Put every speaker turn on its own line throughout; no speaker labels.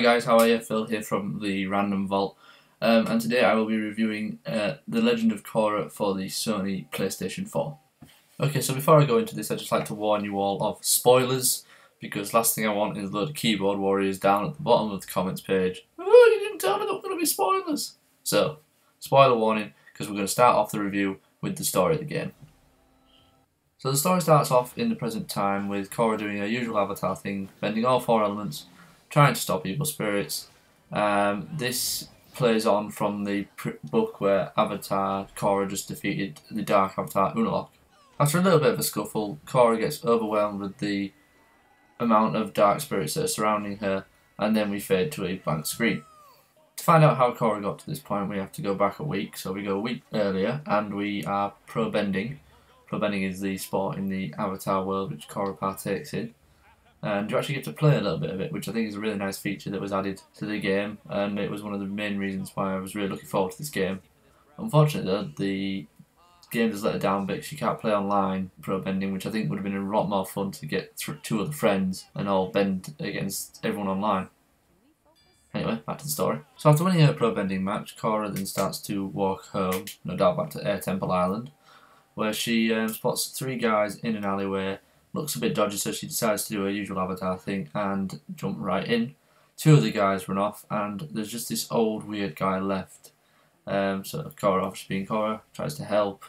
guys, how are you? Phil here from the Random Vault, and today I will be reviewing The Legend of Korra for the Sony PlayStation 4. Okay, so before I go into this, I'd just like to warn you all of spoilers, because last thing I want is a load of keyboard warriors down at the bottom of the comments page. Oh, you didn't tell me there were going to be spoilers! So, spoiler warning, because we're going to start off the review with the story of the game. So the story starts off in the present time with Korra doing her usual Avatar thing, bending all four elements, trying to stop evil spirits. This plays on from the book where Avatar Korra just defeated the Dark Avatar Unalaq. After a little bit of a scuffle, Korra gets overwhelmed with the amount of dark spirits that are surrounding her, and then we fade to a blank screen. To find out how Korra got to this point, we have to go back a week. So we go a week earlier, and we are pro bending. Pro bending is the sport in the Avatar world which Korra partakes in. And you actually get to play a little bit of it, which I think is a really nice feature that was added to the game, and it was one of the main reasons why I was really looking forward to this game. Unfortunately though, the game does let her down because you can't play online pro bending, which I think would have been a lot more fun to get two other friends and all bend against everyone online. Anyway, back to the story. So after winning her pro bending match, Korra then starts to walk home, no doubt back to Air Temple Island, where she spots three guys in an alleyway. Looks a bit dodgy, so she decides to do her usual Avatar thing and jump right in. Two of the guys run off, and there's just this old weird guy left. So Korra, obviously being Korra, tries to help,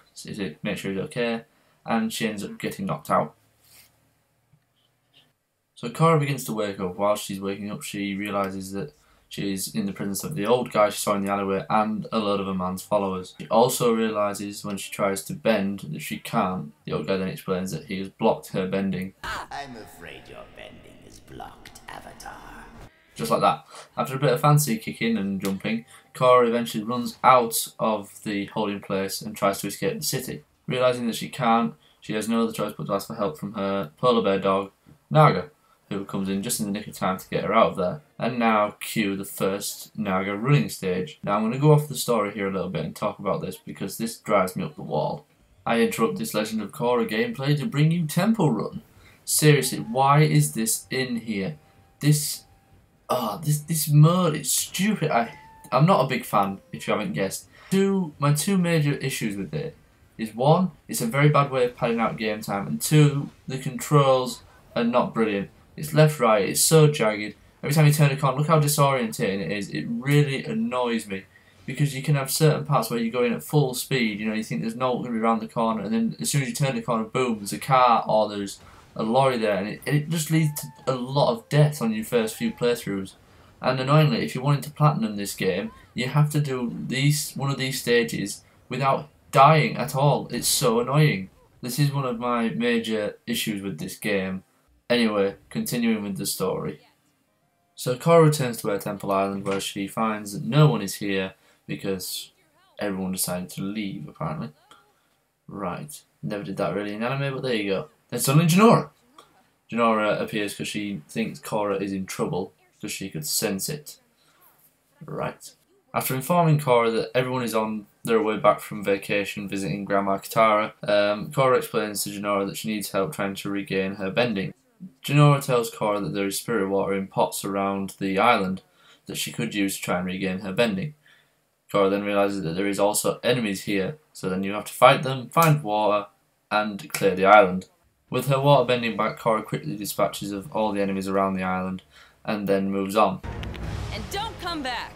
make sure he's okay, and she ends up getting knocked out. So Korra begins to wake up. While she's waking up, she realises that she's in the presence of the old guy she saw in the alleyway and a load of a man's followers. She also realises when she tries to bend that she can't. The old guy then explains that he has blocked her bending.
I'm afraid your bending is blocked, Avatar.
Just like that. After a bit of fancy kicking and jumping, Korra eventually runs out of the holding place and tries to escape the city. Realising that she can't, she has no other choice but to ask for help from her polar bear dog, Naga, who comes in just in the nick of time to get her out of there. And now cue the first Naga running stage. Now I'm going to go off the story here a little bit and talk about this because this drives me up the wall. I interrupt this Legend of Korra gameplay to bring you Temple Run. Seriously, why is this in here? This mode is stupid. I'm not a big fan, if you haven't guessed. My two major issues with it is one, it's a very bad way of padding out game time, and two, the controls are not brilliant. It's left, right, it's so jagged. Every time you turn a corner, look how disorientating it is. It really annoys me. Because you can have certain parts where you go in at full speed, you know, you think there's no one going to be around the corner, and then as soon as you turn the corner, boom, there's a car or there's a lorry there, and it just leads to a lot of death on your first few playthroughs. And annoyingly, if you're wanting to platinum this game, you have to do one of these stages without dying at all. It's so annoying. This is one of my major issues with this game. Anyway, continuing with the story. So Korra returns to Air Temple Island where she finds that no one is here because everyone decided to leave, apparently. Right, never did that really in anime, but there you go. Then suddenly Jinora appears because she thinks Korra is in trouble because she could sense it. Right. After informing Korra that everyone is on their way back from vacation visiting Grandma Katara, Korra explains to Jinora that she needs help trying to regain her bending. Jinora tells Korra that there is spirit water in pots around the island that she could use to try and regain her bending. Korra then realises that there is also enemies here, so then you have to fight them, find water, and clear the island. With her water bending back, Korra quickly dispatches of all the enemies around the island, and then moves on.
And don't come back!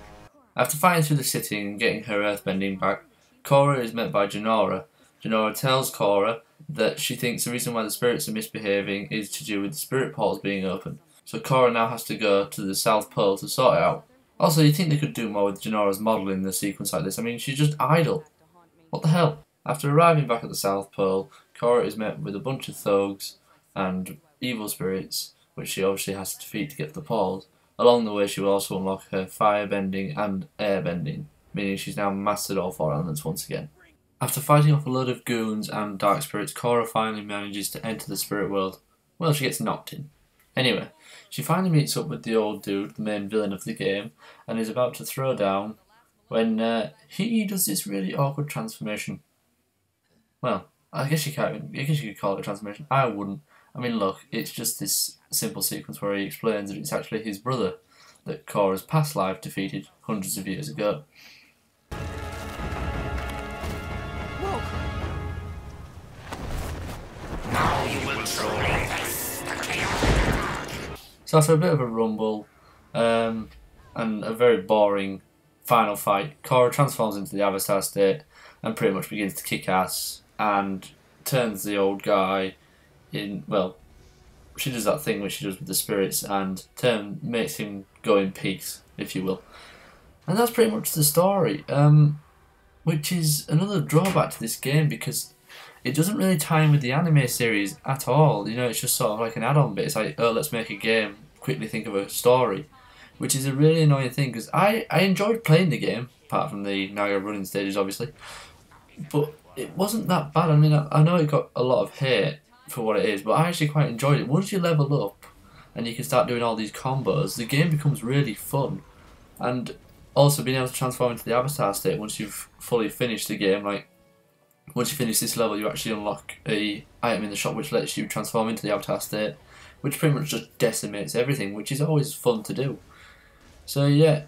After fighting through the city and getting her earth bending back, Korra is met by Jinora. Jinora tells Korra that she thinks the reason why the spirits are misbehaving is to do with the spirit portals being open. So Korra now has to go to the South Pole to sort it out. Also, you'd think they could do more with Jinora's model in the sequence like this. I mean, she's just idle. What the hell? After arriving back at the South Pole, Korra is met with a bunch of thugs and evil spirits, which she obviously has to defeat to get to the poles. Along the way, she will also unlock her fire bending and air bending, meaning she's now mastered all four elements once again. After fighting off a load of goons and dark spirits, Korra finally manages to enter the spirit world. Well, she gets knocked in. Anyway, she finally meets up with the old dude, the main villain of the game, and is about to throw down when he does this really awkward transformation. Well, I guess you could call it a transformation. I wouldn't. I mean, look, it's just this simple sequence where he explains that it's actually his brother. that Korra's past life defeated hundreds of years ago.
Whoa!
Now you will truly face the chaos.
So after a bit of a rumble and a very boring final fight, Korra transforms into the Avatar state and pretty much begins to kick ass and turns the old guy in, well, she does that thing which she does with the spirits and makes him go in peace, if you will. And that's pretty much the story, which is another drawback to this game because it doesn't really tie in with the anime series at all. You know, it's just sort of like an add-on bit. It's like, oh, let's make a game, quickly think of a story, which is a really annoying thing because I enjoyed playing the game, apart from the Naga running stages, obviously, but it wasn't that bad. I mean, I know it got a lot of hate for what it is, but I actually quite enjoyed it. Once you level up and you can start doing all these combos, the game becomes really fun. And also being able to transform into the Avatar state once you've fully finished the game, like once you finish this level you actually unlock a item in the shop which lets you transform into the Avatar state, which pretty much just decimates everything, which is always fun to do. So yeah,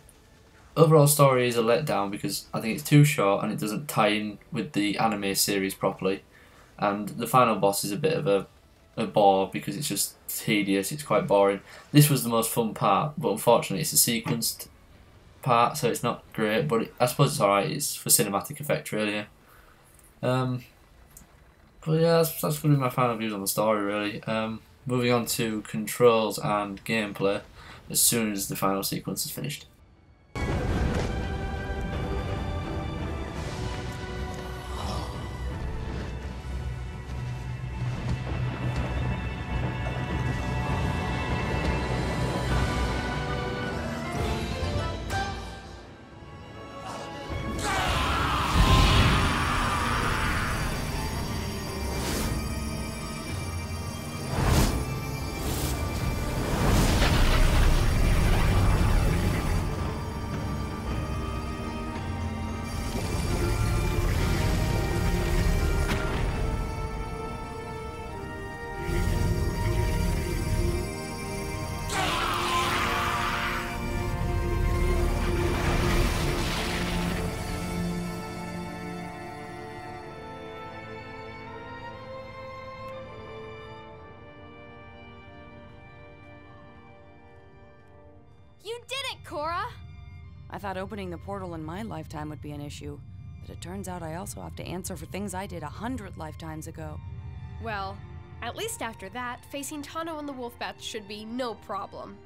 overall story is a letdown because I think it's too short and it doesn't tie in with the anime series properly. And the final boss is a bit of a bore because it's just tedious, it's quite boring. This was the most fun part, but unfortunately it's a sequenced part, so it's not great, but I suppose it's alright, it's for cinematic effect really. But yeah, that's going to be my final views on the story really. Moving on to controls and gameplay as soon as the final sequence is finished.
You did it, Korra!
I thought opening the portal in my lifetime would be an issue, but it turns out I also have to answer for things I did 100 lifetimes ago.
Well, at least after that, facing Tano and the Wolfbats should be no problem.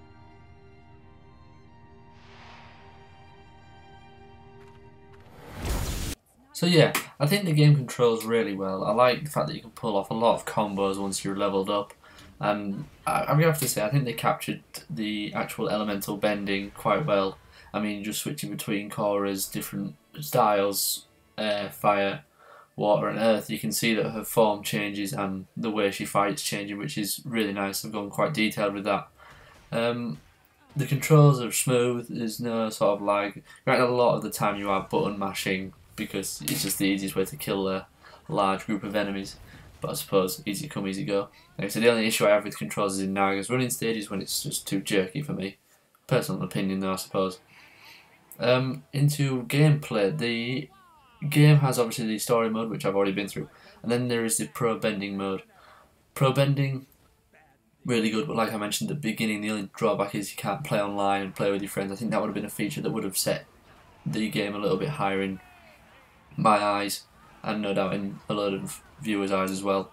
So yeah, I think the game controls really well. I like the fact that you can pull off a lot of combos once you're leveled up. And I'm going to have to say, I think they captured the actual elemental bending quite well. I mean, just switching between Korra's different styles, air, fire, water and earth, you can see that her form changes and the way she fights changing, which is really nice. I've gone quite detailed with that. The controls are smooth, there's no sort of lag. Granted, a lot of the time you are button mashing because it's just the easiest way to kill a large group of enemies. But I suppose easy come, easy go. Like I said, the only issue I have with controls is in Naga's running stages when it's just too jerky for me. Personal opinion though, I suppose. Into gameplay, the game has obviously the story mode, which I've already been through, and then there is the pro bending mode. Pro bending, really good, but like I mentioned at the beginning, the only drawback is you can't play online and play with your friends. I think that would have been a feature that would have set the game a little bit higher in my eyes, and no doubt in a lot of viewers' eyes as well.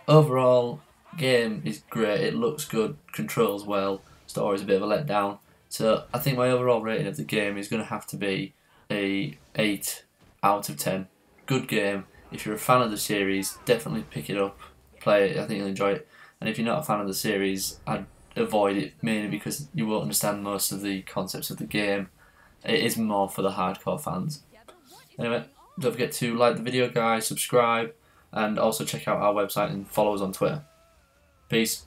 Overall, game is great, it looks good, controls well, story's a bit of a letdown. So I think my overall rating of the game is going to have to be a 8 out of 10. Good game. If you're a fan of the series, definitely pick it up, play it, I think you'll enjoy it. And if you're not a fan of the series, I'd avoid it, mainly because you won't understand most of the concepts of the game. It is more for the hardcore fans. Anyway, don't forget to like the video guys, subscribe, and also check out our website and follow us on Twitter. Peace.